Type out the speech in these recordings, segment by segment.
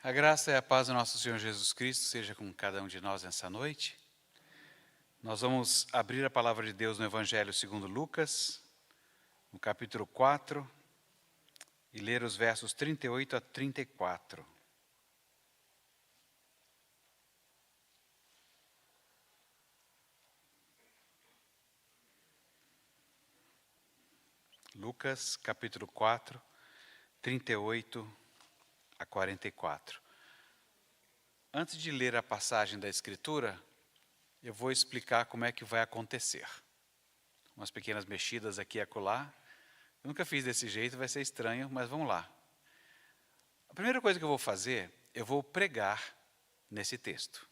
A graça e a paz do nosso Senhor Jesus Cristo seja com cada um de nós nessa noite. Nós vamos abrir a palavra de Deus no Evangelho segundo Lucas, no capítulo 4, e ler os versos 38 a 34. Lucas, capítulo 4, 38 a 44. Antes de ler a passagem da Escritura, eu vou explicar como é que vai acontecer. Umas pequenas mexidas aqui e acolá. Eu nunca fiz desse jeito, vai ser estranho, mas vamos lá. A primeira coisa que eu vou fazer, eu vou pregar nesse texto.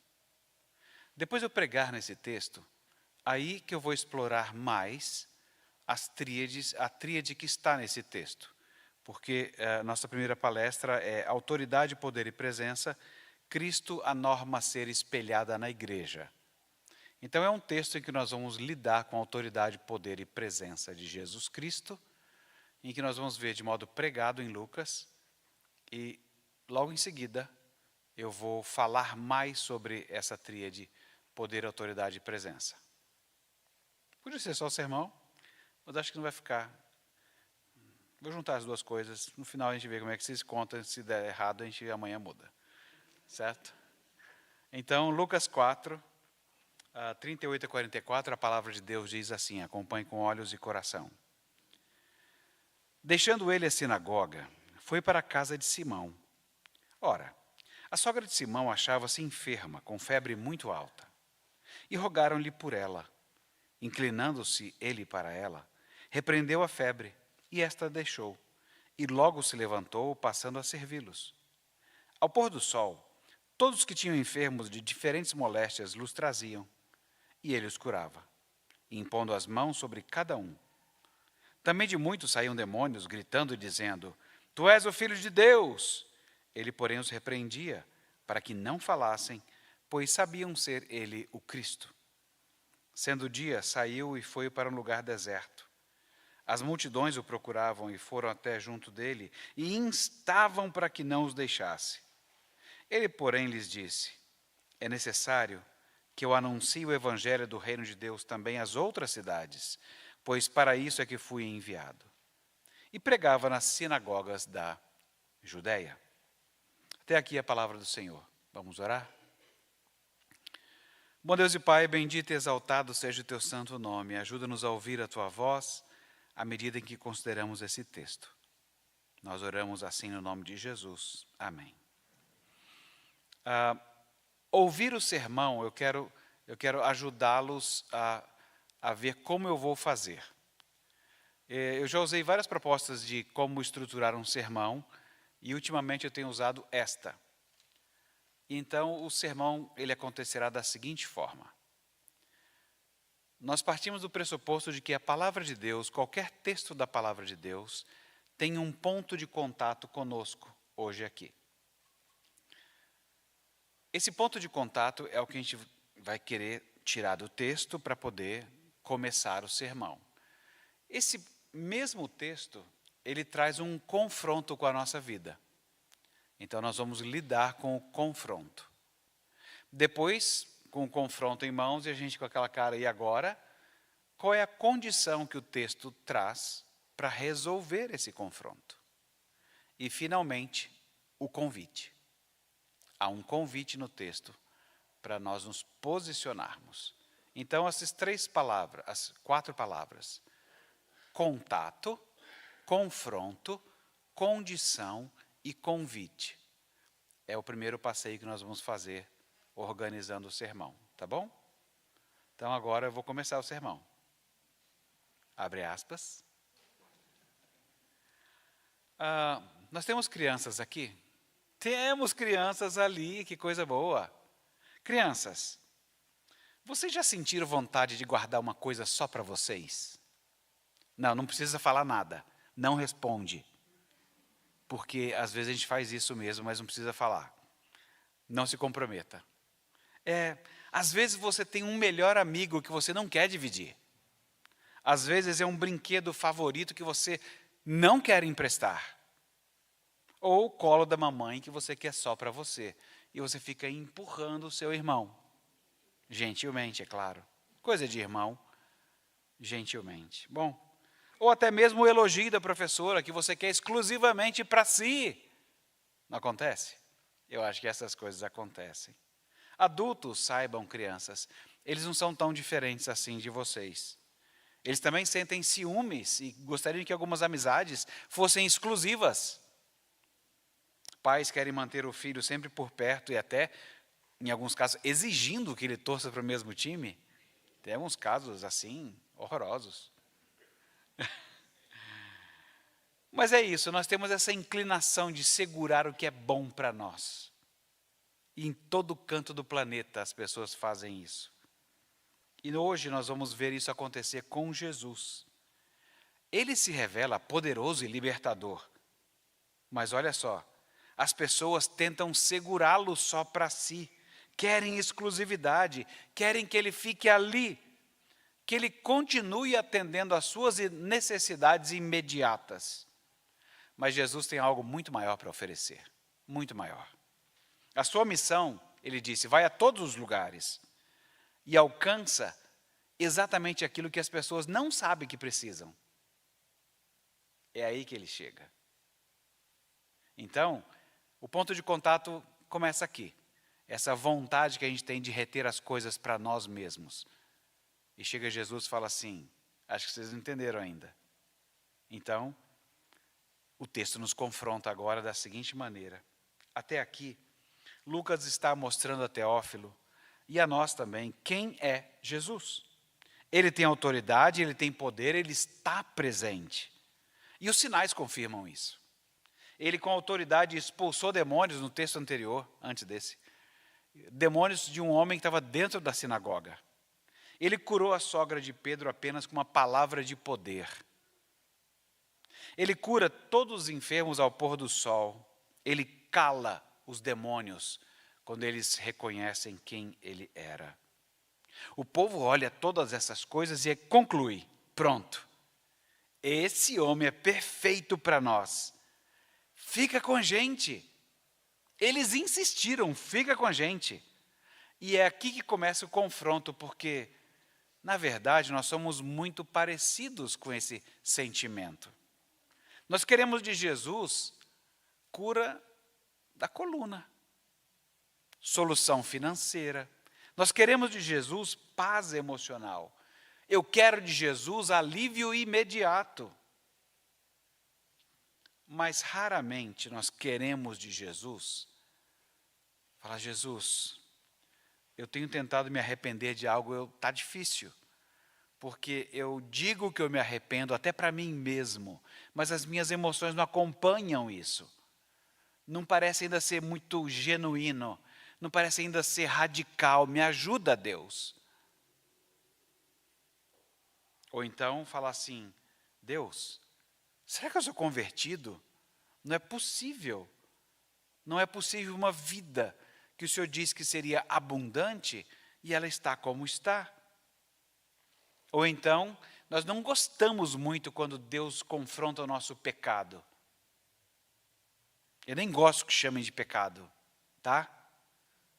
Depois de eu pregar nesse texto, aí que eu vou explorar mais as tríades, a tríade que está nesse texto. Porque nossa primeira palestra é Autoridade, Poder e Presença, Cristo, a norma a ser espelhada na igreja. Então é um texto em que nós vamos lidar com a autoridade, poder e presença de Jesus Cristo, em que nós vamos ver de modo pregado em Lucas, e logo em seguida eu vou falar mais sobre essa tríade, poder, autoridade e presença. Podia ser só o sermão, mas acho que não vai ficar. Vou juntar as duas coisas, no final a gente vê como é que vocês contam, se der errado a gente amanhã muda. Certo? Então, Lucas 4, 38 a 44, a palavra de Deus diz assim, acompanhe com olhos e coração. Deixando ele a sinagoga, foi para a casa de Simão. Ora, a sogra de Simão achava-se enferma, com febre muito alta, e rogaram-lhe por ela. Inclinando-se ele para ela, repreendeu a febre, e esta deixou, e logo se levantou, passando a servi-los. Ao pôr do sol, todos que tinham enfermos de diferentes moléstias lhes traziam, e ele os curava, impondo as mãos sobre cada um. Também de muitos saíam demônios, gritando e dizendo, Tu és o Filho de Deus! Ele, porém, os repreendia, para que não falassem, pois sabiam ser ele o Cristo. Sendo dia, saiu e foi para um lugar deserto. As multidões o procuravam e foram até junto dele, e instavam para que não os deixasse. Ele, porém, lhes disse, é necessário que eu anuncie o evangelho do reino de Deus também às outras cidades, pois para isso é que fui enviado. E pregava nas sinagogas da Judéia. Até aqui a palavra do Senhor. Vamos orar? Bom Deus e Pai, bendito e exaltado seja o teu santo nome. Ajuda-nos a ouvir a tua voz à medida em que consideramos esse texto. Nós oramos assim no nome de Jesus. Amém. Ouvir o sermão, eu quero ajudá-los a ver como eu vou fazer. Eu já usei várias propostas de como estruturar um sermão e ultimamente eu tenho usado esta. Então o sermão ele acontecerá da seguinte forma. Nós partimos do pressuposto de que a palavra de Deus, qualquer texto da palavra de Deus, tem um ponto de contato conosco hoje aqui. Esse ponto de contato é o que a gente vai querer tirar do texto para poder começar o sermão. Esse mesmo texto, ele traz um confronto com a nossa vida. Então nós vamos lidar com o confronto. Depois, com o confronto em mãos, e a gente com aquela cara, e agora? Qual é a condição que o texto traz para resolver esse confronto? E, finalmente, o convite. Há um convite no texto para nós nos posicionarmos. Então, essas as 4 palavras, contato, confronto, condição e convite. É o primeiro passeio que nós vamos fazer organizando o sermão, tá bom? Então, agora eu vou começar o sermão. Abre aspas. Nós temos crianças aqui? Temos crianças ali, que coisa boa. Crianças, vocês já sentiram vontade de guardar uma coisa só para vocês? Não precisa falar nada. Não responde. Porque às vezes a gente faz isso mesmo, mas não precisa falar. Não se comprometa. Às vezes você tem um melhor amigo que você não quer dividir. Às vezes é um brinquedo favorito que você não quer emprestar. Ou o colo da mamãe que você quer só para você. E você fica empurrando o seu irmão. Gentilmente, é claro. Coisa de irmão. Gentilmente. Bom, ou até mesmo o elogio da professora que você quer exclusivamente para si. Não acontece? Eu acho que essas coisas acontecem. Adultos, saibam, crianças, eles não são tão diferentes assim de vocês. Eles também sentem ciúmes e gostariam que algumas amizades fossem exclusivas. Pais querem manter o filho sempre por perto e até, em alguns casos, exigindo que ele torça para o mesmo time. Tem alguns casos assim, horrorosos. Mas é isso, nós temos essa inclinação de segurar o que é bom para nós. E em todo canto do planeta as pessoas fazem isso. E hoje nós vamos ver isso acontecer com Jesus. Ele se revela poderoso e libertador. Mas olha só, as pessoas tentam segurá-lo só para si. Querem exclusividade, querem que ele fique ali, que ele continue atendendo às suas necessidades imediatas. Mas Jesus tem algo muito maior para oferecer, muito maior. A sua missão, ele disse, vai a todos os lugares e alcança exatamente aquilo que as pessoas não sabem que precisam. É aí que ele chega. Então, o ponto de contato começa aqui. Essa vontade que a gente tem de reter as coisas para nós mesmos. E chega Jesus e fala assim, acho que vocês não entenderam ainda. Então, o texto nos confronta agora da seguinte maneira. Até aqui, Lucas está mostrando a Teófilo e a nós também quem é Jesus. Ele tem autoridade, ele tem poder, ele está presente. E os sinais confirmam isso. Ele com autoridade expulsou demônios no texto anterior, antes desse. Demônios de um homem que estava dentro da sinagoga. Ele curou a sogra de Pedro apenas com uma palavra de poder. Ele cura todos os enfermos ao pôr do sol. Ele cala os demônios quando eles reconhecem quem ele era. O povo olha todas essas coisas e conclui, pronto, esse homem é perfeito para nós. Fica com a gente. Eles insistiram, fica com a gente. E é aqui que começa o confronto, porque, na verdade, nós somos muito parecidos com esse sentimento. Nós queremos de Jesus cura da coluna, solução financeira. Nós queremos de Jesus paz emocional. Eu quero de Jesus alívio imediato. Mas raramente nós queremos de Jesus falar, Jesus, eu tenho tentado me arrepender de algo, está difícil. Porque eu digo que eu me arrependo até para mim mesmo, mas as minhas emoções não acompanham isso. Não parece ainda ser muito genuíno, não parece ainda ser radical. Me ajuda, Deus. Ou então falar assim, Deus, será que eu sou convertido? Não é possível. Não é possível uma vida que o Senhor disse que seria abundante e ela está como está. Ou então, nós não gostamos muito quando Deus confronta o nosso pecado. Eu nem gosto que chamem de pecado, tá?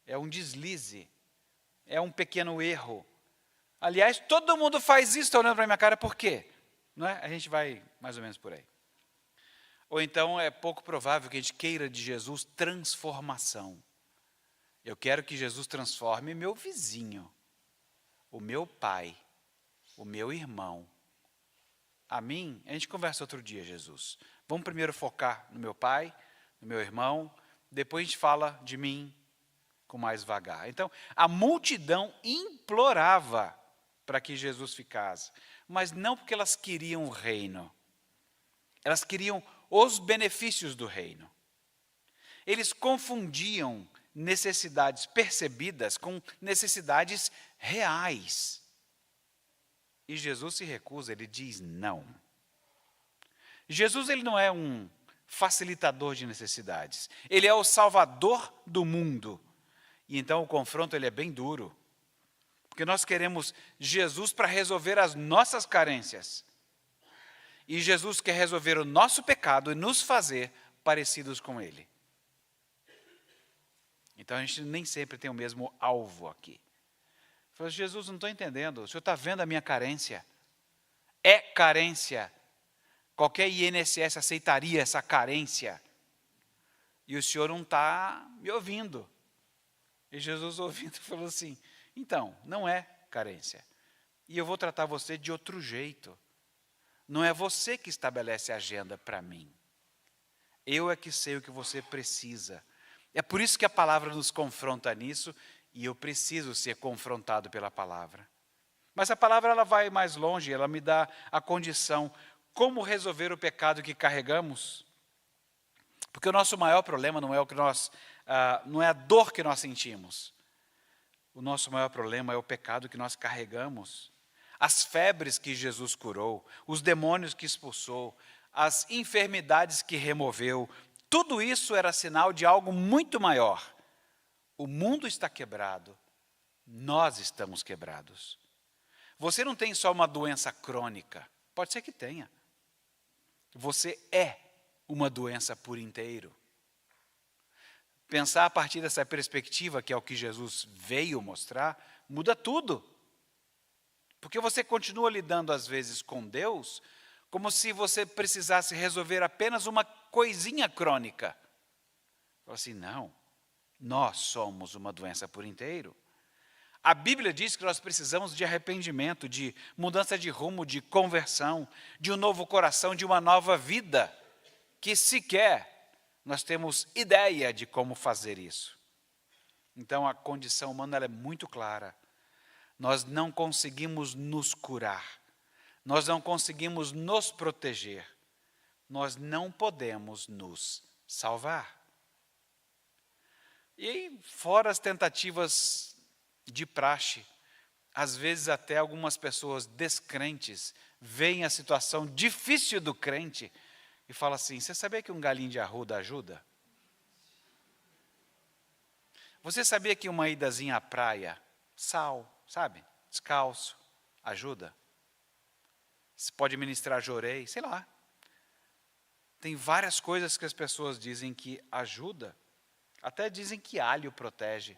É um deslize, é um pequeno erro. Aliás, todo mundo faz isso, está olhando para a minha cara, por quê? Não é? A gente vai mais ou menos por aí. Ou então, é pouco provável que a gente queira de Jesus transformação. Eu quero que Jesus transforme meu vizinho, o meu pai, o meu irmão. A mim, a gente conversa outro dia, Jesus. Vamos primeiro focar no meu pai, no meu irmão, depois a gente fala de mim com mais vagar. Então, a multidão implorava para que Jesus ficasse, mas não porque elas queriam o reino. Elas queriam os benefícios do reino. Eles confundiam necessidades percebidas com necessidades reais. E Jesus se recusa, ele diz não. Jesus ele não é um facilitador de necessidades. Ele é o salvador do mundo. E então o confronto ele é bem duro. Porque nós queremos Jesus para resolver as nossas carências. E Jesus quer resolver o nosso pecado e nos fazer parecidos com Ele. Então a gente nem sempre tem o mesmo alvo aqui. Falei, Jesus, não estou entendendo, o Senhor está vendo a minha carência? É carência. Qualquer INSS aceitaria essa carência. E o Senhor não está me ouvindo. E Jesus ouvindo falou assim, então, não é carência. E eu vou tratar você de outro jeito. Não é você que estabelece a agenda para mim. Eu é que sei o que você precisa. É por isso que a palavra nos confronta nisso, e eu preciso ser confrontado pela palavra. Mas a palavra ela vai mais longe, ela me dá a condição, como resolver o pecado que carregamos. Porque o nosso maior problema não é não é a dor que nós sentimos. O nosso maior problema é o pecado que nós carregamos. As febres que Jesus curou, os demônios que expulsou, as enfermidades que removeu, tudo isso era sinal de algo muito maior. O mundo está quebrado, nós estamos quebrados. Você não tem só uma doença crônica, pode ser que tenha. Você é uma doença por inteiro. Pensar a partir dessa perspectiva, que é o que Jesus veio mostrar, muda tudo. Porque você continua lidando às vezes com Deus, como se você precisasse resolver apenas uma coisinha crônica. Fala assim, não, nós somos uma doença por inteiro. A Bíblia diz que nós precisamos de arrependimento, de mudança de rumo, de conversão, de um novo coração, de uma nova vida, que sequer nós temos ideia de como fazer isso. Então a condição humana ela é muito clara. Nós não conseguimos nos curar. Nós não conseguimos nos proteger. Nós não podemos nos salvar. E aí, fora as tentativas de praxe, às vezes até algumas pessoas descrentes veem a situação difícil do crente e falam assim, você sabia que um galinho de arruda ajuda? Você sabia que uma idazinha à praia, sal, sabe, descalço, ajuda? Você pode ministrar jorei, sei lá. Tem várias coisas que as pessoas dizem que ajuda. Até dizem que alho protege.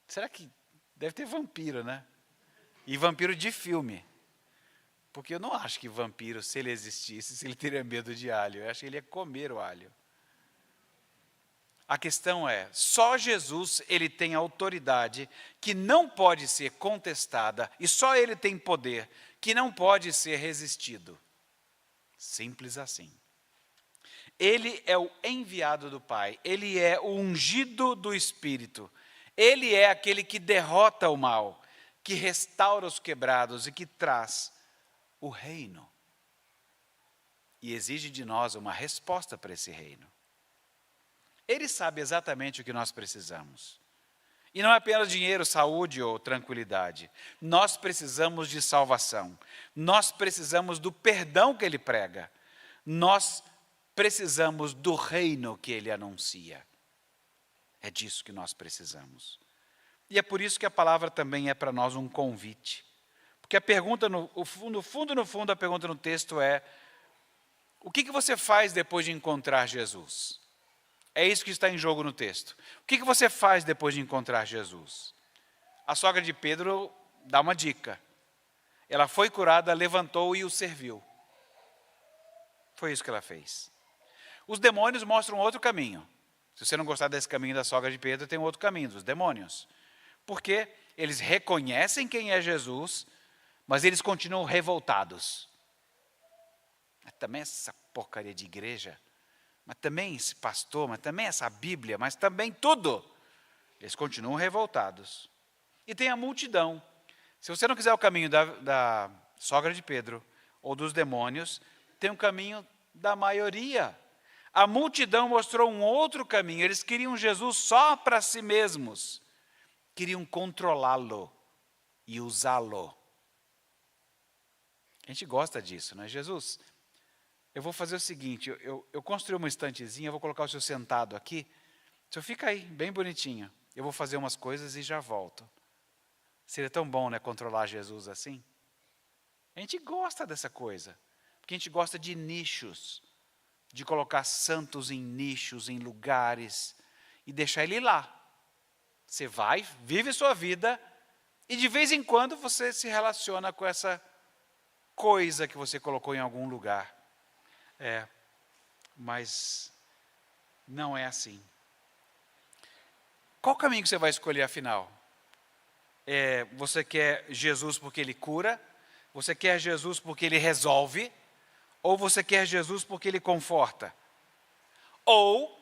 Será que deve ter vampiro, né? E vampiro de filme. Porque eu não acho que vampiro, se ele existisse, se ele teria medo de alho. Eu acho que ele ia comer o alho. A questão é, só Jesus ele tem autoridade que não pode ser contestada e só ele tem poder que não pode ser resistido. Simples assim. Ele é o enviado do Pai, ele é o ungido do Espírito. Ele é aquele que derrota o mal, que restaura os quebrados e que traz o reino. E exige de nós uma resposta para esse reino. Ele sabe exatamente o que nós precisamos. E não é apenas dinheiro, saúde ou tranquilidade. Nós precisamos de salvação. Nós precisamos do perdão que ele prega. Nós precisamos do reino que ele anuncia. É disso que nós precisamos. E é por isso que a palavra também é para nós um convite. Porque a pergunta, no fundo, a pergunta no texto é, o que você faz depois de encontrar Jesus? É isso que está em jogo no texto. O que você faz depois de encontrar Jesus? A sogra de Pedro dá uma dica. Ela foi curada, levantou e o serviu. Foi isso que ela fez. Os demônios mostram outro caminho. Se você não gostar desse caminho da sogra de Pedro, tem outro caminho dos demônios. Porque eles reconhecem quem é Jesus, mas eles continuam revoltados. Também essa porcaria de igreja, mas também esse pastor, mas também essa Bíblia, mas também tudo. Eles continuam revoltados. E tem a multidão. Se você não quiser o caminho da sogra de Pedro ou dos demônios, tem um caminho da maioria. A multidão mostrou um outro caminho. Eles queriam Jesus só para si mesmos. Queriam controlá-lo e usá-lo. A gente gosta disso, não é? Jesus, eu vou fazer o seguinte, eu construí uma estantezinha, eu vou colocar o senhor sentado aqui. O senhor fica aí, bem bonitinho. Eu vou fazer umas coisas e já volto. Seria tão bom, né, controlar Jesus assim? A gente gosta dessa coisa. Porque a gente gosta de nichos. de colocar santos em nichos, em lugares, e deixar ele lá. Você vai, vive sua vida, e de vez em quando você se relaciona com essa coisa que você colocou em algum lugar. Mas não é assim. Qual caminho que você vai escolher afinal? Você quer Jesus porque ele cura? Você quer Jesus porque ele resolve? Ou você quer Jesus porque ele conforta? Ou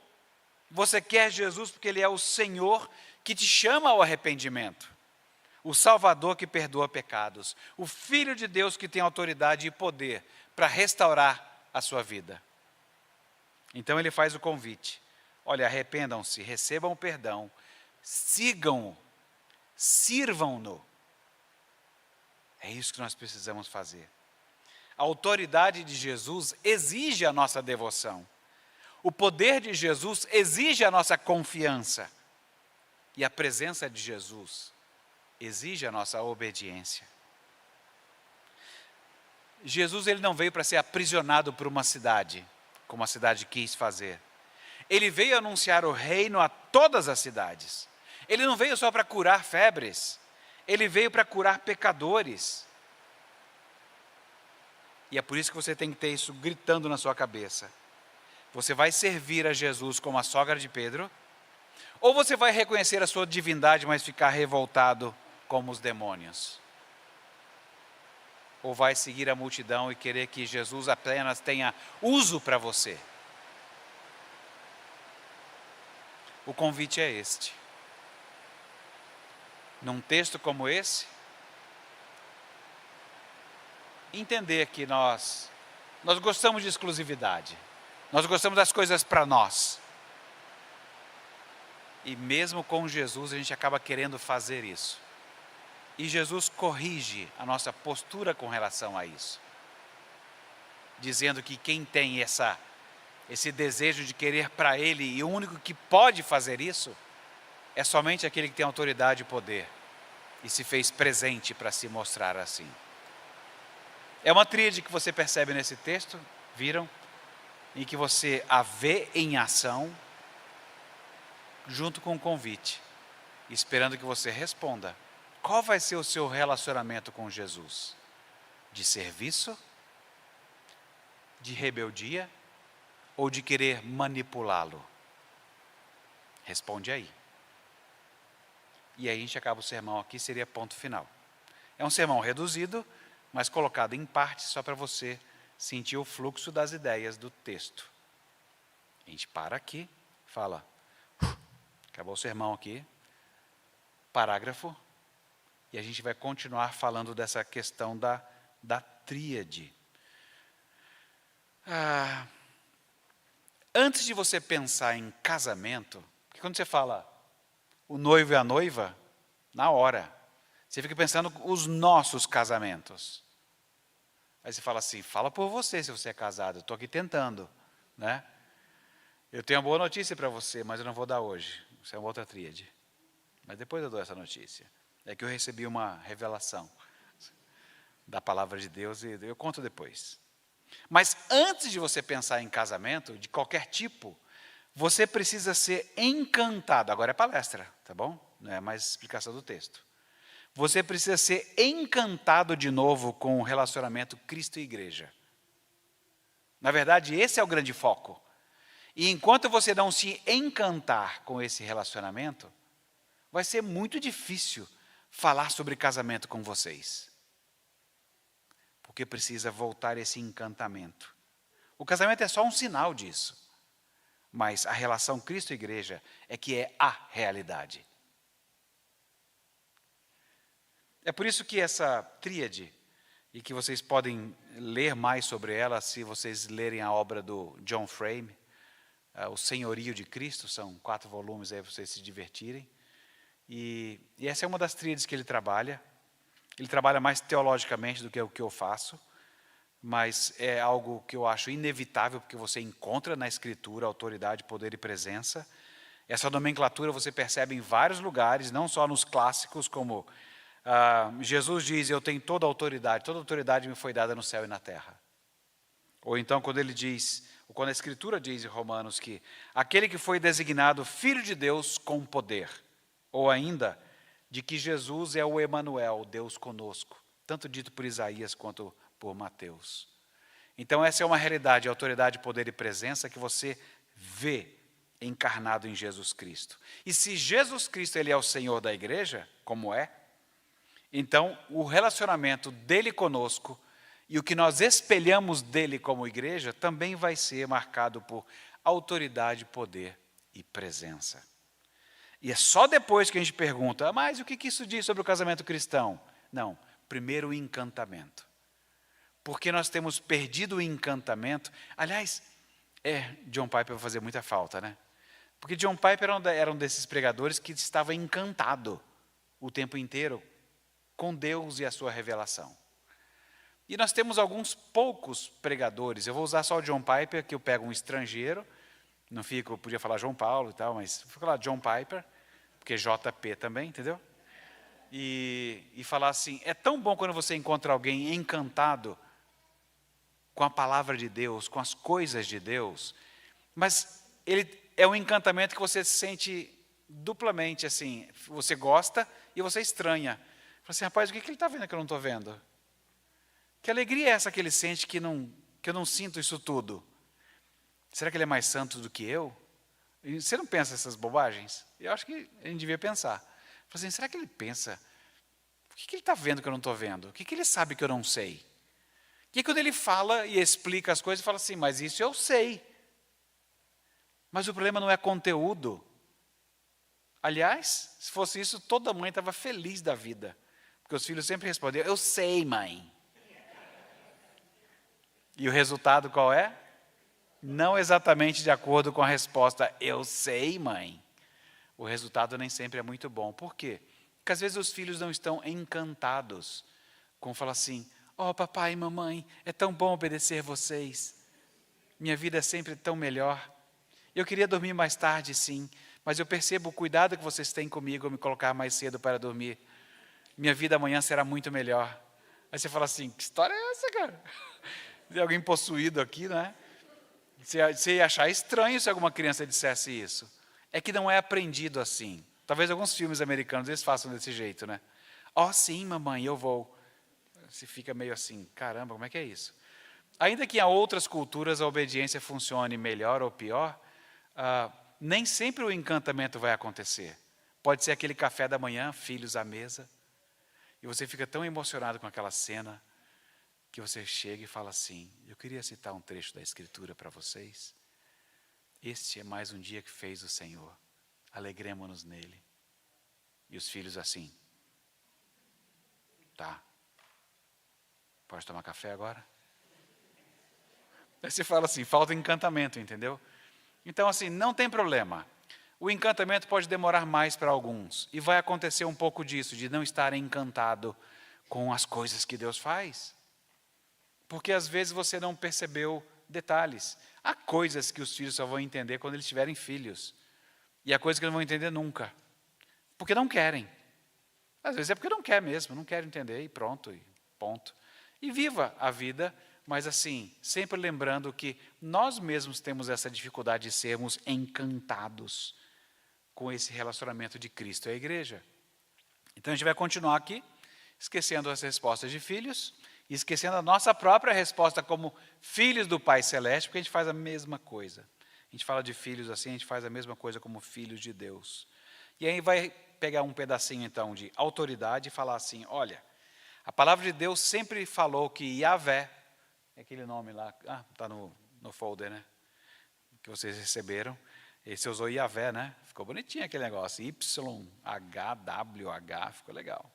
você quer Jesus porque ele é o Senhor que te chama ao arrependimento? O Salvador que perdoa pecados, o Filho de Deus que tem autoridade e poder para restaurar a sua vida. Então ele faz o convite. Olha, arrependam-se, recebam o perdão, sigam-o, sirvam-no. É isso que nós precisamos fazer. A autoridade de Jesus exige a nossa devoção. O poder de Jesus exige a nossa confiança. E a presença de Jesus exige a nossa obediência. Jesus ele não veio para ser aprisionado por uma cidade, como a cidade quis fazer. Ele veio anunciar o reino a todas as cidades. Ele não veio só para curar febres, ele veio para curar pecadores. E é por isso que você tem que ter isso gritando na sua cabeça. Você vai servir a Jesus como a sogra de Pedro? Ou você vai reconhecer a sua divindade, mas ficar revoltado como os demônios? Ou vai seguir a multidão e querer que Jesus apenas tenha uso para você? O convite é este. Num texto como esse, entender que nós gostamos de exclusividade. Nós gostamos das coisas para nós. E mesmo com Jesus a gente acaba querendo fazer isso. E Jesus corrige a nossa postura com relação a isso. Dizendo que quem tem esse desejo de querer para Ele, e o único que pode fazer isso, é somente aquele que tem autoridade e poder. E se fez presente para se mostrar assim. É uma tríade que você percebe nesse texto, viram? Em que você a vê em ação, junto com o convite, esperando que você responda. Qual vai ser o seu relacionamento com Jesus? De serviço? De rebeldia? Ou de querer manipulá-lo? Responde aí. E aí a gente acaba o sermão aqui, seria ponto final. É um sermão reduzido, mas colocado em parte só para você sentir o fluxo das ideias do texto. A gente para aqui, fala, acabou o sermão aqui, parágrafo, e a gente vai continuar falando dessa questão da tríade. Antes de você pensar em casamento, porque quando você fala o noivo e a noiva, na hora, você fica pensando os nossos casamentos. Aí você fala assim, fala por você se você é casado, eu estou aqui tentando, né? Eu tenho uma boa notícia para você, mas eu não vou dar hoje, isso é uma outra tríade. Mas depois eu dou essa notícia. É que eu recebi uma revelação da palavra de Deus e eu conto depois. Mas antes de você pensar em casamento, de qualquer tipo, você precisa ser encantado. Agora é palestra, tá bom? Não é mais explicação do texto. Você precisa ser encantado de novo com o relacionamento Cristo e Igreja. Na verdade, esse é o grande foco. E enquanto você não se encantar com esse relacionamento, vai ser muito difícil falar sobre casamento com vocês. Porque precisa voltar esse encantamento. O casamento é só um sinal disso. Mas a relação Cristo e Igreja é que é a realidade. É por isso que essa tríade, e que vocês podem ler mais sobre ela, se vocês lerem a obra do John Frame, O Senhorio de Cristo, são 4 volumes aí para vocês se divertirem. E essa é uma das tríades que ele trabalha. Ele trabalha mais teologicamente do que o que eu faço, mas é algo que eu acho inevitável, porque você encontra na Escritura autoridade, poder e presença. Essa nomenclatura você percebe em vários lugares, não só nos clássicos, como Jesus diz, eu tenho toda autoridade me foi dada no céu e na terra. Ou então quando ele diz, ou quando a Escritura diz em Romanos que aquele que foi designado Filho de Deus com poder, ou ainda de que Jesus é o Emanuel, Deus conosco, tanto dito por Isaías quanto por Mateus. Então essa é uma realidade, autoridade, poder e presença que você vê encarnado em Jesus Cristo. E se Jesus Cristo ele é o Senhor da igreja, como é, então o relacionamento dele conosco e o que nós espelhamos dele como igreja também vai ser marcado por autoridade, poder e presença. E é só depois que a gente pergunta, mas o que isso diz sobre o casamento cristão? Não, primeiro o encantamento. Porque nós temos perdido o encantamento. Aliás, John Piper vai fazer muita falta, né? Porque John Piper era um desses pregadores que estava encantado o tempo inteiro com Deus e a sua revelação. E nós temos alguns poucos pregadores. Eu vou usar só o John Piper, que eu pego um estrangeiro. Não fico, eu podia falar João Paulo e tal, mas vou falar John Piper, porque JP também, entendeu? E falar assim, é tão bom quando você encontra alguém encantado com a palavra de Deus, com as coisas de Deus, mas ele é um encantamento que você se sente duplamente assim, você gosta e você estranha. Fala assim, rapaz, o que ele está vendo que eu não estou vendo? Que alegria é essa que ele sente que eu não sinto isso tudo? Será que ele é mais santo do que eu? E você não pensa essas bobagens? Eu acho que a gente devia pensar. Fala assim, será que ele pensa? O que ele está vendo que eu não estou vendo? O que ele sabe que eu não sei? E quando ele fala e explica as coisas, fala assim, mas isso eu sei. Mas o problema não é conteúdo. Aliás, se fosse isso, toda mãe estava feliz da vida. Porque os filhos sempre respondiam, eu sei, mãe. E o resultado qual é? Não exatamente de acordo com a resposta, eu sei, mãe. O resultado nem sempre é muito bom. Por quê? Porque às vezes os filhos não estão encantados com falar assim, papai e mamãe, é tão bom obedecer vocês. Minha vida é sempre tão melhor. Eu queria dormir mais tarde, sim, mas eu percebo o cuidado que vocês têm comigo ao me colocar mais cedo para dormir. Minha vida amanhã será muito melhor. Aí você fala assim, que história é essa, cara? Tem alguém possuído aqui, né? Você ia achar estranho se alguma criança dissesse isso. É que não é aprendido assim. Talvez alguns filmes americanos eles façam desse jeito, né? Sim, mamãe, eu vou. Você fica meio assim, caramba, como é que é isso? Ainda que em outras culturas a obediência funcione melhor ou pior, nem sempre o encantamento vai acontecer. Pode ser aquele café da manhã, filhos à mesa, e você fica tão emocionado com aquela cena, que você chega e fala assim, eu queria citar um trecho da Escritura para vocês. Este é mais um dia que fez o Senhor, alegremo-nos nele. E os filhos assim, tá, pode tomar café agora? Aí você fala assim, falta encantamento, entendeu? Então assim, não tem problema. O encantamento pode demorar mais para alguns. E vai acontecer um pouco disso, de não estar encantado com as coisas que Deus faz. Porque às vezes você não percebeu detalhes. Há coisas que os filhos só vão entender quando eles tiverem filhos. E há coisas que não vão entender nunca. Porque não querem. Às vezes é porque não quer mesmo, não quer entender e pronto, e ponto. E viva a vida, mas assim, sempre lembrando que nós mesmos temos essa dificuldade de sermos encantados com esse relacionamento de Cristo e a igreja. Então a gente vai continuar aqui, esquecendo as respostas de filhos, e esquecendo a nossa própria resposta como filhos do Pai Celeste, porque a gente faz a mesma coisa. A gente fala de filhos assim, a gente faz a mesma coisa como filhos de Deus. E aí vai pegar um pedacinho então de autoridade e falar assim, olha, a palavra de Deus sempre falou que Yahvé, é aquele nome lá, está no folder, né? Que vocês receberam. E você usou Yahvé, né? Ficou bonitinho aquele negócio, YHWH, ficou legal.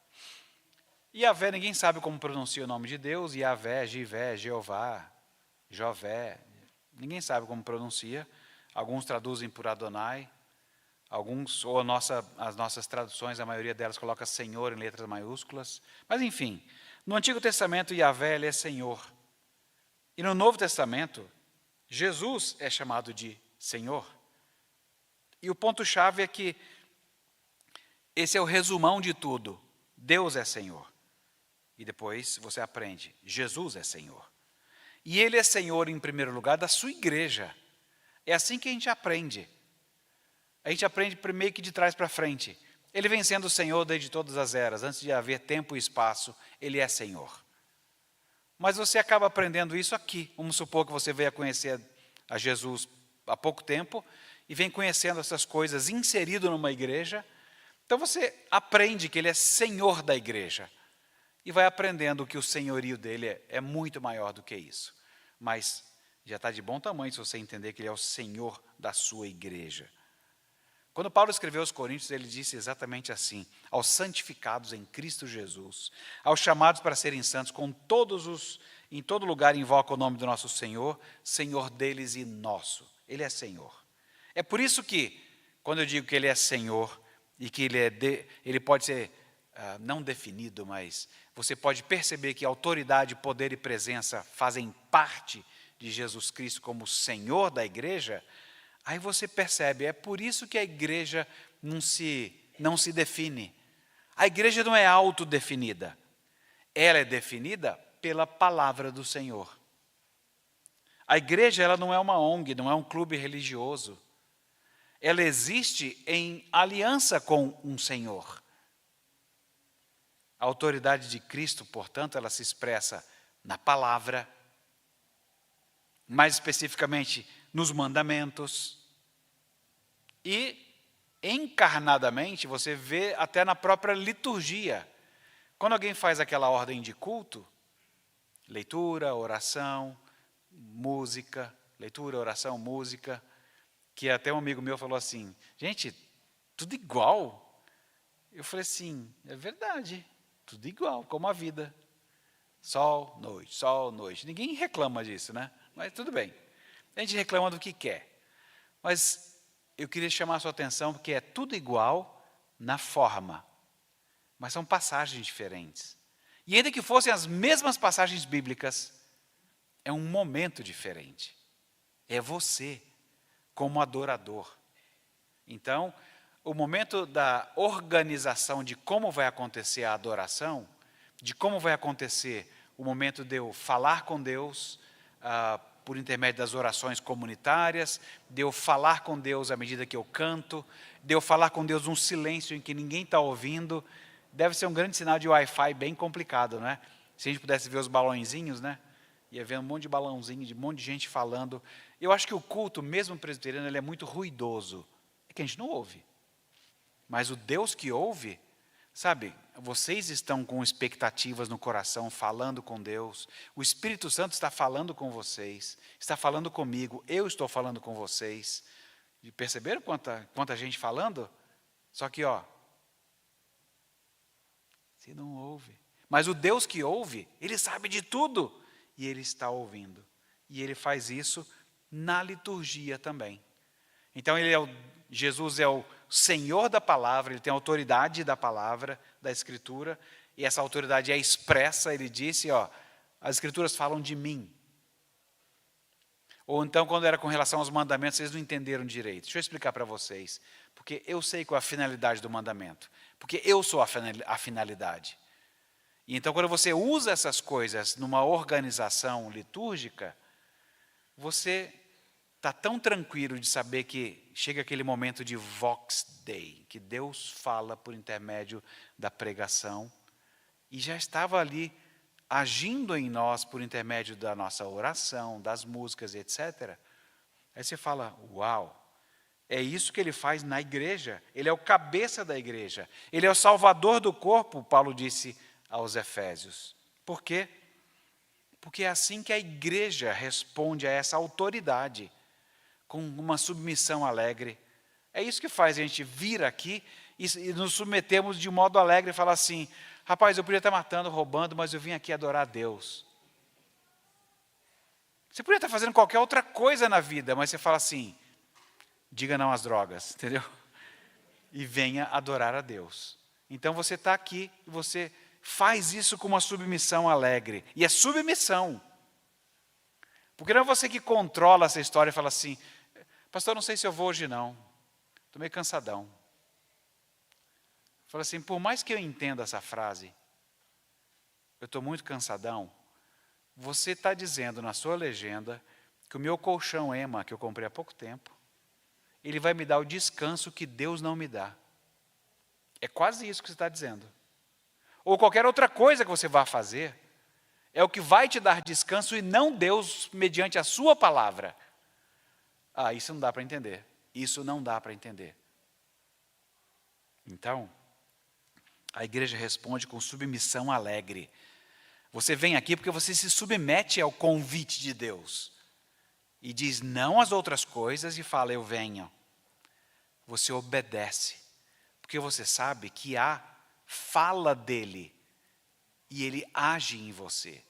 Yahvé, ninguém sabe como pronuncia o nome de Deus, Yahvé, Jivé, Jeová, Jové, ninguém sabe como pronuncia, alguns traduzem por Adonai, alguns, ou as nossas traduções, a maioria delas coloca Senhor em letras maiúsculas, mas enfim, no Antigo Testamento Yahvé ele é Senhor, e no Novo Testamento, Jesus é chamado de Senhor, e o ponto-chave é que esse é o resumão de tudo, Deus é Senhor. E depois você aprende, Jesus é Senhor. E Ele é Senhor, em primeiro lugar, da sua igreja. É assim que a gente aprende. A gente aprende meio que de trás para frente. Ele vem sendo o Senhor desde todas as eras. Antes de haver tempo e espaço, Ele é Senhor. Mas você acaba aprendendo isso aqui. Vamos supor que você veio a conhecer a Jesus há pouco tempo e vem conhecendo essas coisas inserido numa igreja. Então você aprende que Ele é Senhor da igreja. E vai aprendendo que o senhorio dele é muito maior do que isso. Mas já está de bom tamanho se você entender que Ele é o Senhor da sua igreja. Quando Paulo escreveu aos Coríntios, ele disse exatamente assim: aos santificados em Cristo Jesus, aos chamados para serem santos, em todo lugar invoca o nome do nosso Senhor, Senhor deles e nosso. Ele é Senhor. É por isso que, quando eu digo que Ele é Senhor, e que Ele pode ser não definido, mas você pode perceber que autoridade, poder e presença fazem parte de Jesus Cristo como Senhor da igreja. Aí você percebe, é por isso que a igreja não se define. A igreja não é autodefinida. Ela é definida pela palavra do Senhor. A igreja ela não é uma ONG, não é um clube religioso. Ela existe em aliança com um Senhor. A autoridade de Cristo, portanto, ela se expressa na palavra, mais especificamente nos mandamentos, e encarnadamente você vê até na própria liturgia. Quando alguém faz aquela ordem de culto, leitura, oração, música, leitura, oração, música, que até um amigo meu falou assim, gente, tudo igual. Eu falei assim, é verdade, tudo igual, como a vida. Sol, noite. Ninguém reclama disso, né? Mas tudo bem. A gente reclama do que quer. Mas eu queria chamar a sua atenção porque é tudo igual na forma. Mas são passagens diferentes. E ainda que fossem as mesmas passagens bíblicas, é um momento diferente. É você, como adorador. Então, o momento da organização de como vai acontecer a adoração, de como vai acontecer o momento de eu falar com Deus, por intermédio das orações comunitárias, de eu falar com Deus à medida que eu canto, de eu falar com Deus num silêncio em que ninguém está ouvindo, deve ser um grande sinal de Wi-Fi bem complicado, né? Se a gente pudesse ver os balãozinhos, né? Ia ver um monte de balãozinho, de um monte de gente falando. Eu acho que o culto, mesmo presbiteriano, ele é muito ruidoso. É que a gente não ouve. Mas o Deus que ouve, sabe, vocês estão com expectativas no coração, falando com Deus. O Espírito Santo está falando com vocês, está falando comigo, eu estou falando com vocês. E perceberam quanta gente falando? Só que, você não ouve. Mas o Deus que ouve, Ele sabe de tudo. E Ele está ouvindo. E Ele faz isso na liturgia também. Então, Jesus é o Senhor da palavra, Ele tem a autoridade da palavra, da Escritura, e essa autoridade é expressa. Ele disse, as Escrituras falam de mim. Ou então, quando era com relação aos mandamentos, vocês não entenderam direito. Deixa eu explicar para vocês. Porque eu sei qual é a finalidade do mandamento. Porque eu sou a finalidade. E então, quando você usa essas coisas numa organização litúrgica, você está tão tranquilo de saber que chega aquele momento de Vox Dei, que Deus fala por intermédio da pregação, e já estava ali agindo em nós por intermédio da nossa oração, das músicas, etc. Aí você fala, uau, é isso que Ele faz na igreja. Ele é o cabeça da igreja. Ele é o salvador do corpo, Paulo disse aos Efésios. Por quê? Porque é assim que a igreja responde a essa autoridade, com uma submissão alegre. É isso que faz a gente vir aqui e nos submetemos de modo alegre e falar assim, rapaz, eu podia estar matando, roubando, mas eu vim aqui adorar a Deus. Você podia estar fazendo qualquer outra coisa na vida, mas você fala assim, diga não às drogas, entendeu? E venha adorar a Deus. Então você está aqui e você faz isso com uma submissão alegre. E é submissão. Porque não é você que controla essa história e fala assim, pastor, não sei se eu vou hoje não. Estou meio cansadão. Fala assim, por mais que eu entenda essa frase, eu estou muito cansadão, você está dizendo na sua legenda que o meu colchão Ema, que eu comprei há pouco tempo, ele vai me dar o descanso que Deus não me dá. É quase isso que você está dizendo. Ou qualquer outra coisa que você vá fazer, é o que vai te dar descanso e não Deus mediante a sua palavra. Ah, isso não dá para entender. Isso não dá para entender. Então, a igreja responde com submissão alegre. Você vem aqui porque você se submete ao convite de Deus. E diz não às outras coisas e fala, eu venho. Você obedece. Porque você sabe que há fala dele e ele age em você.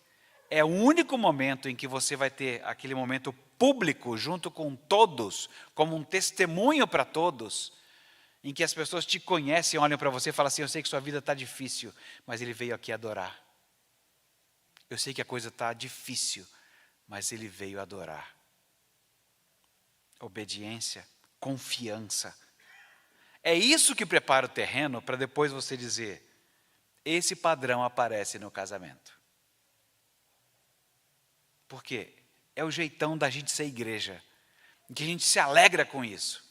É o único momento em que você vai ter aquele momento público junto com todos, como um testemunho para todos, em que as pessoas te conhecem, olham para você e falam assim, eu sei que sua vida está difícil, mas ele veio aqui adorar. Eu sei que a coisa está difícil, mas ele veio adorar. Obediência, confiança. É isso que prepara o terreno para depois você dizer, esse padrão aparece no casamento. Por quê? É o jeitão da gente ser igreja, em que a gente se alegra com isso.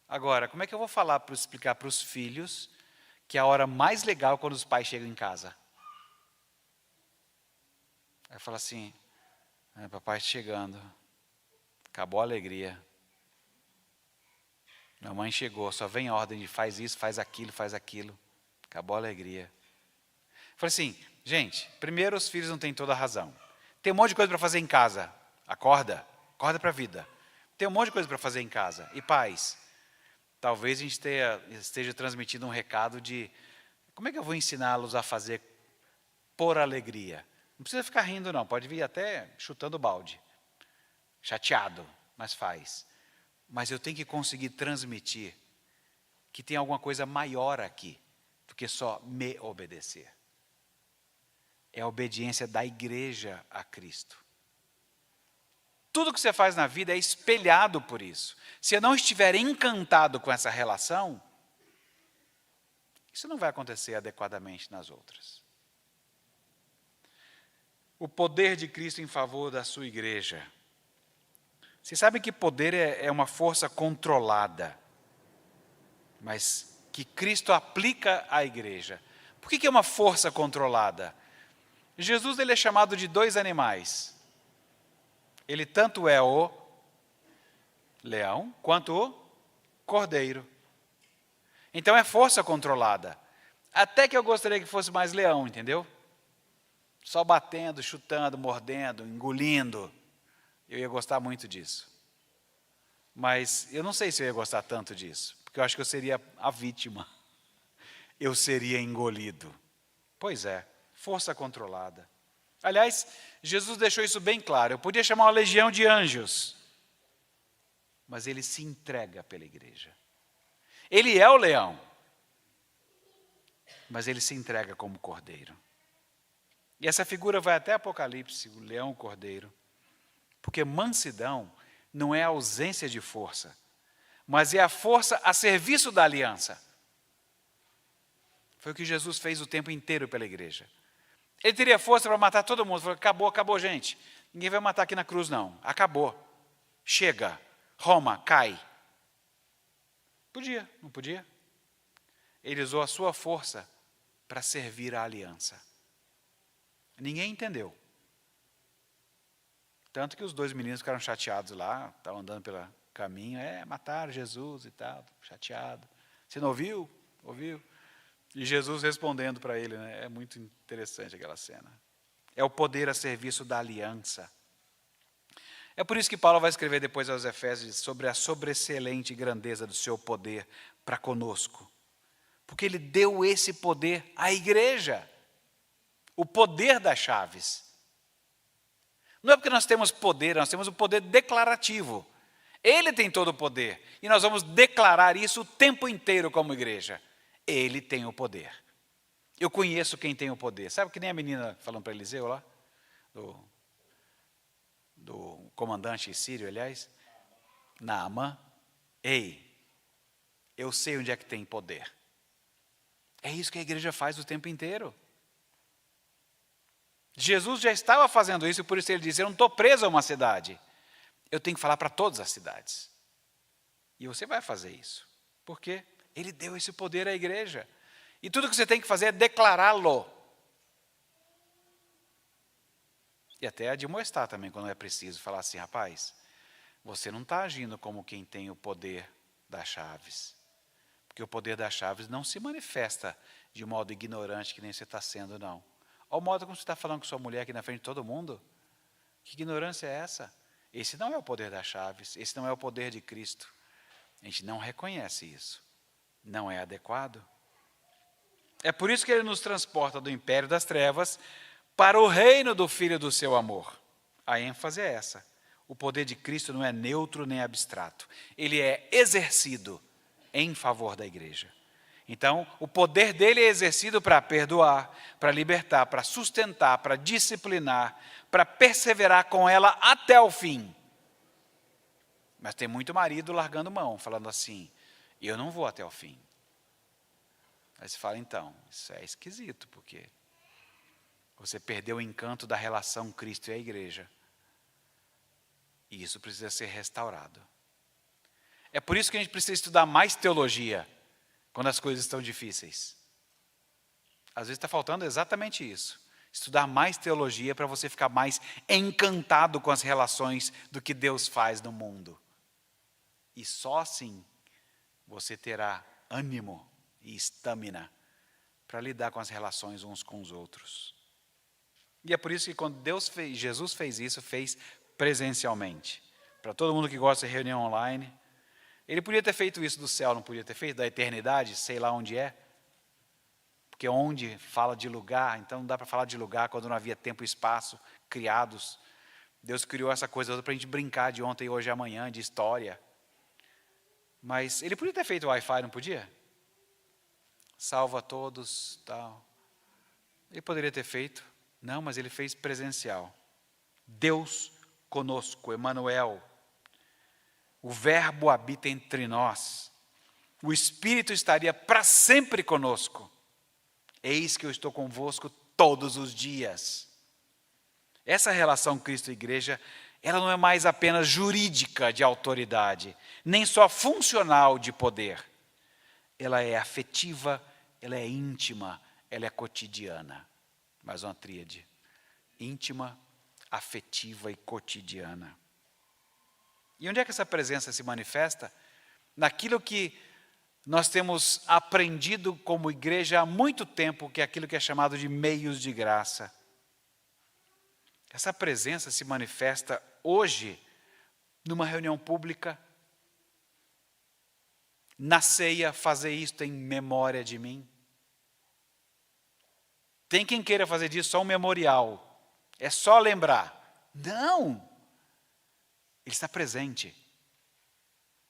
Agora, como é que eu vou explicar para os filhos que a hora mais legal é quando os pais chegam em casa? Aí fala assim, papai chegando, acabou a alegria. Minha mãe chegou, só vem ordem de faz isso, faz aquilo. Acabou a alegria. Falei assim, gente, primeiro os filhos não têm toda a razão. Tem um monte de coisa para fazer em casa. Acorda para a vida. Tem um monte de coisa para fazer em casa. E pais, talvez a gente esteja transmitindo um recado de como é que eu vou ensiná-los a fazer por alegria? Não precisa ficar rindo não, pode vir até chutando balde. Chateado, mas faz. Mas eu tenho que conseguir transmitir que tem alguma coisa maior aqui do que só me obedecer. É a obediência da igreja a Cristo. Tudo que você faz na vida é espelhado por isso. Se eu não estiver encantado com essa relação, isso não vai acontecer adequadamente nas outras. O poder de Cristo em favor da sua igreja. Vocês sabem que poder é uma força controlada, mas que Cristo aplica à igreja. Por que é uma força controlada? Jesus ele é chamado de dois animais. Ele tanto é o leão quanto o cordeiro. Então é força controlada. Até que eu gostaria que fosse mais leão, entendeu? Só batendo, chutando, mordendo, engolindo. Eu ia gostar muito disso. Mas eu não sei se eu ia gostar tanto disso, porque eu acho que eu seria a vítima. Eu seria engolido. Pois é, força controlada. Aliás, Jesus deixou isso bem claro. Eu podia chamar uma legião de anjos, mas ele se entrega pela igreja. Ele é o leão, mas ele se entrega como cordeiro. E essa figura vai até Apocalipse, o leão, o cordeiro. Porque mansidão não é a ausência de força, mas é a força a serviço da aliança. Foi o que Jesus fez o tempo inteiro pela igreja. Ele teria força para matar todo mundo. Falou, acabou, gente. Ninguém vai matar aqui na cruz, não. Acabou. Chega. Roma, cai. Podia, não podia? Ele usou a sua força para servir a aliança. Ninguém entendeu. Tanto que os dois meninos ficaram chateados lá, estavam andando pelo caminho, mataram Jesus e tal, chateado. Você não ouviu? Ouviu? E Jesus respondendo para ele, né? É muito interessante aquela cena. É o poder a serviço da aliança. É por isso que Paulo vai escrever depois aos Efésios sobre a sobreexcelente grandeza do seu poder para conosco. Porque ele deu esse poder à igreja. O poder das chaves. Não é porque nós temos poder, nós temos o poder declarativo. Ele tem todo o poder. E nós vamos declarar isso o tempo inteiro como igreja. Ele tem o poder. Eu conheço quem tem o poder. Sabe que nem a menina falando para Eliseu lá? Do comandante sírio, aliás. Naamã. Ei, eu sei onde é que tem poder. É isso que a igreja faz o tempo inteiro. Jesus já estava fazendo isso, e por isso ele diz, eu não estou preso a uma cidade. Eu tenho que falar para todas as cidades. E você vai fazer isso. Por quê? Ele deu esse poder à igreja. E tudo que você tem que fazer é declará-lo. E até admoestar também, quando é preciso, falar assim, rapaz, você não está agindo como quem tem o poder das chaves. Porque o poder das chaves não se manifesta de modo ignorante, que nem você está sendo, não. Olha o modo como você está falando com sua mulher aqui na frente de todo mundo. Que ignorância é essa? Esse não é o poder das chaves, esse não é o poder de Cristo. A gente não reconhece isso. Não é adequado. É por isso que ele nos transporta do império das trevas para o reino do Filho do seu amor. A ênfase é essa. O poder de Cristo não é neutro nem abstrato. Ele é exercido em favor da igreja. Então, o poder dele é exercido para perdoar, para libertar, para sustentar, para disciplinar, para perseverar com ela até o fim. Mas tem muito marido largando mão, falando assim, eu não vou até o fim. Aí você fala, então, isso é esquisito, porque você perdeu o encanto da relação Cristo e a igreja. E isso precisa ser restaurado. É por isso que a gente precisa estudar mais teologia, quando as coisas estão difíceis. Às vezes está faltando exatamente isso. Estudar mais teologia para você ficar mais encantado com as relações do que Deus faz no mundo. E só assim você terá ânimo e estamina para lidar com as relações uns com os outros. E é por isso que quando Jesus fez isso, fez presencialmente. Para todo mundo que gosta de reunião online, ele podia ter feito isso do céu, não podia ter feito? Da eternidade, sei lá onde é. Porque onde fala de lugar, então não dá para falar de lugar quando não havia tempo e espaço criados. Deus criou essa coisa para a gente brincar de ontem, hoje e amanhã, de história. Mas ele podia ter feito Wi-Fi, não podia? Salva todos, tal. Ele poderia ter feito. Não, mas ele fez presencial. Deus conosco, Emanuel. O verbo habita entre nós. O Espírito estaria para sempre conosco. Eis que eu estou convosco todos os dias. Essa relação Cristo e Igreja, ela não é mais apenas jurídica de autoridade, nem só funcional de poder. Ela é afetiva, ela é íntima, ela é cotidiana. Mais uma tríade. Íntima, afetiva e cotidiana. E onde é que essa presença se manifesta? Naquilo que nós temos aprendido como igreja há muito tempo, que é aquilo que é chamado de meios de graça. Essa presença se manifesta hoje, numa reunião pública, na ceia, fazer isto em memória de mim. Tem quem queira fazer disso só um memorial, é só lembrar. Não! Ele está presente.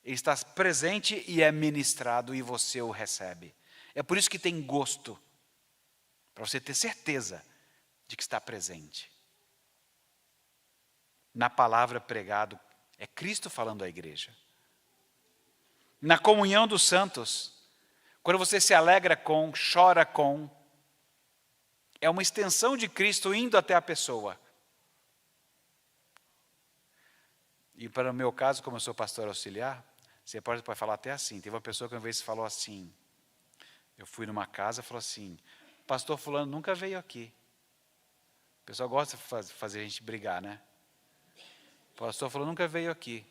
Ele está presente e é ministrado e você o recebe. É por isso que tem gosto, para você ter certeza de que está presente. Na palavra pregado, é Cristo falando à igreja. Na comunhão dos santos, quando você se alegra com, chora com, é uma extensão de Cristo indo até a pessoa. E para o meu caso, como eu sou pastor auxiliar, você pode falar até assim. Teve uma pessoa que uma vez falou assim, eu fui numa casa e falou assim, pastor fulano nunca veio aqui. O pessoal gosta de fazer a gente brigar, né? O pastor fulano nunca veio aqui.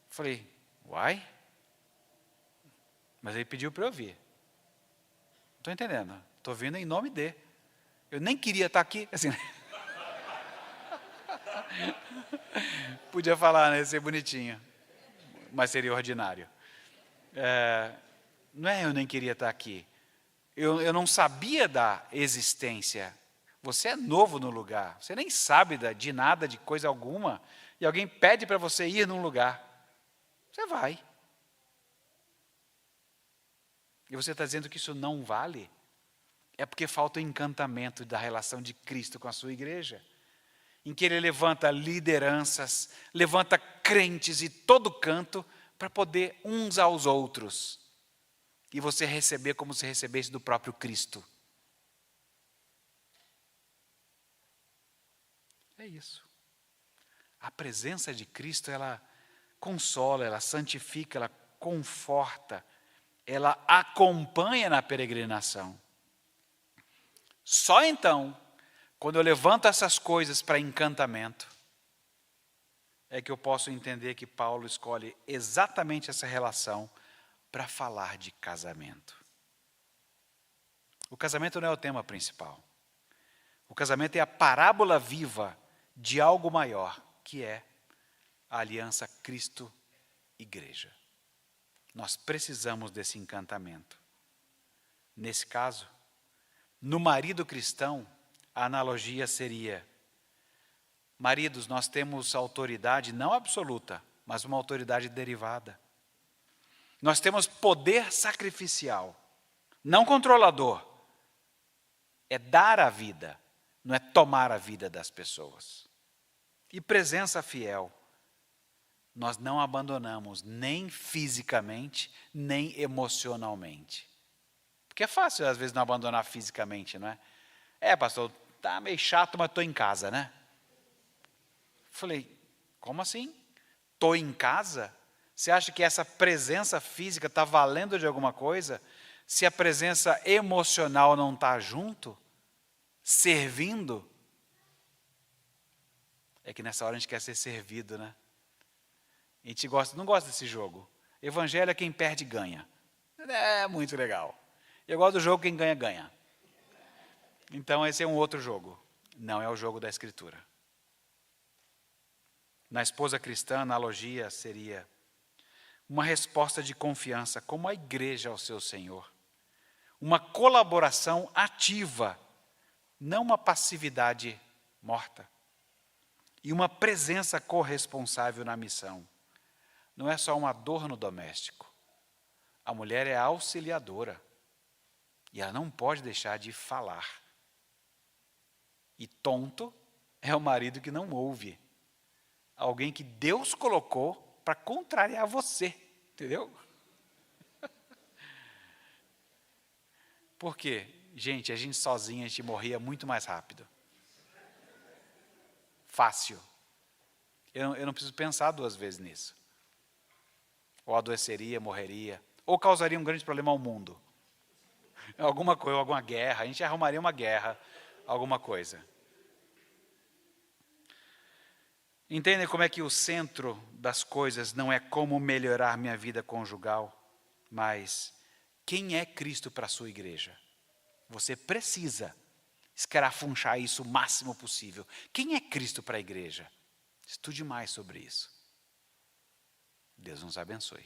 Eu falei, uai? Mas ele pediu para eu vir. Não estou entendendo. Estou vindo em nome de. Eu nem queria estar aqui. Assim, podia falar, né? Ser bonitinho. Mas seria ordinário. Não é eu nem queria estar aqui. Eu não sabia da existência. Você é novo no lugar. Você nem sabe de nada, de coisa alguma. E alguém pede para você ir num lugar. Você vai. E você está dizendo que isso não vale? É porque falta o encantamento da relação de Cristo com a sua igreja. Em que ele levanta lideranças, levanta crentes de todo canto para poder uns aos outros. E você receber como se recebesse do próprio Cristo. É isso. A presença de Cristo, ela consola, ela santifica, ela conforta, ela acompanha na peregrinação. Só então, quando eu levanto essas coisas para encantamento, é que eu posso entender que Paulo escolhe exatamente essa relação para falar de casamento. O casamento não é o tema principal. O casamento é a parábola viva de algo maior, que é a aliança Cristo-Igreja. Nós precisamos desse encantamento. Nesse caso, no marido cristão, a analogia seria: maridos, nós temos autoridade não absoluta, mas uma autoridade derivada. Nós temos poder sacrificial, não controlador. É dar a vida, não é tomar a vida das pessoas. E presença fiel. Nós não abandonamos nem fisicamente, nem emocionalmente. Porque é fácil, às vezes, não abandonar fisicamente, não é? Pastor, tá meio chato, mas estou em casa, né? Falei, como assim? Estou em casa? Você acha que essa presença física está valendo de alguma coisa? Se a presença emocional não está junto, servindo? É que nessa hora a gente quer ser servido, né? A gente não gosta desse jogo. Evangelho é quem perde ganha. É muito legal. Eu gosto do jogo quem ganha, ganha. Então esse é um outro jogo. Não é o jogo da Escritura. Na esposa cristã, a analogia seria uma resposta de confiança, como a igreja ao seu Senhor. Uma colaboração ativa, não uma passividade morta. E uma presença corresponsável na missão. Não é só um adorno doméstico. A mulher é auxiliadora. E ela não pode deixar de falar. E tonto é o marido que não ouve. Alguém que Deus colocou para contrariar você. Entendeu? Por quê? Gente, a gente sozinho, a gente morria muito mais rápido. Fácil. Eu não preciso pensar 2 vezes nisso. Ou adoeceria, morreria. Ou causaria um grande problema ao mundo. Alguma coisa, alguma guerra. A gente arrumaria uma guerra, alguma coisa. Entendem como é que o centro das coisas não é como melhorar minha vida conjugal, mas quem é Cristo para a sua igreja? Você precisa escarafunchar isso o máximo possível. Quem é Cristo para a igreja? Estude mais sobre isso. Deus nos abençoe.